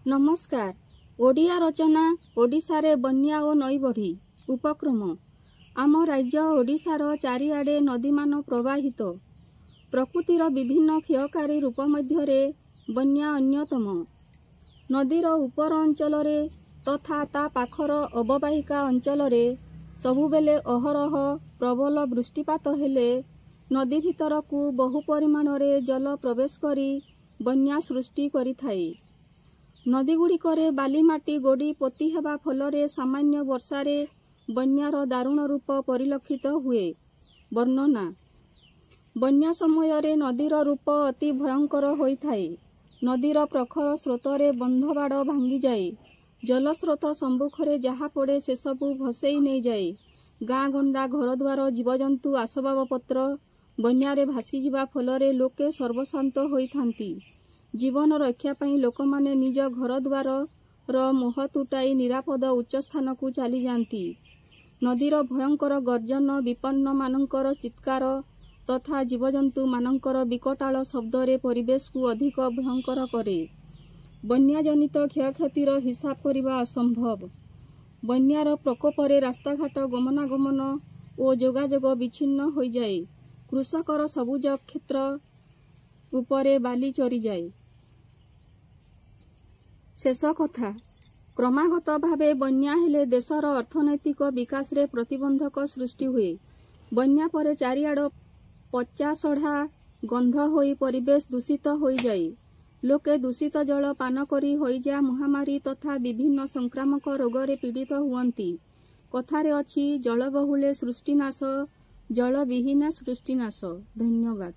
नमस्कार। ओडिया रचना ओडिशारे बन्या और नई बढ़ी उपक्रम। आम राज्य ओडिशार चारिआडे नदीमान प्रवाहित। प्रकृतिर विभिन्न क्षयकारी रूप मध्यरे बन्या अन्यतम। नदीर उपर अंचल तथा ता पाखर अवबाहिका अंचल सबुबेले अहरह प्रबल वृष्टिपात हेले नदी भितरकू बहु परिमाण जल प्रवेश करी बन्या सृष्टि करिथाए। नदीगुड़िकरे बालीमाटी गोड़ी पोती हेबा फलरे सामान्य वर्षारे बन्यार दारुण रूप परिलक्षित हुए। वर्णना। बन्या समयरे नदीर रूप अति भयंकर होइथाए। नदीर प्रखर स्रोतरे बंधबाड़ भांगी जाए। जलस्रोत सम्मुखरे जहा पड़े से सबू भसेई नहीं जाए। गाँ गंडा घरद्वार जीवजंतु आसबाबपत्र बन्यारे भासी जिबा फलरे लोके सर्वशांत होइथांती। जीवन रक्षा पाई लोकमाने निज घर द्वार मोह तुटाई निरापद उच्च स्थान को चली जाती। नदीर भयंकर गर्जन विपन्न मानकर चित्कार तथा जीवजंतु मानकर विकटाल शब्दरे परिवेश को अधिक भयंकर करे। बन्या जनित क्षयक्षतिर हिसाब करिबा असंभव। बन्यार प्रकोपरे रास्ताघाट गमनागमन और जोगाजोग विच्छिन्न हो जाए। कृषकर सबुज क्षेत्र उपरे बाली चरी जाए। शेष कथा। क्रमागत भावे बन्या हेले देशर अर्थनैतिक विकास रे प्रतिबंधक सृष्टि हुए। बन्या परे चारिआड पचा सढ़ा गंध होई परिवेश दूषित हो जाए। लोके दूषित जल पान करी होइजा महामारी तथा विभिन्न संक्रामक रोगरे पीड़ित हुअंती। कथारे अछि जल बहुले सृष्टिनाश, जल विहीन सृष्टिनाश। धन्यवाद।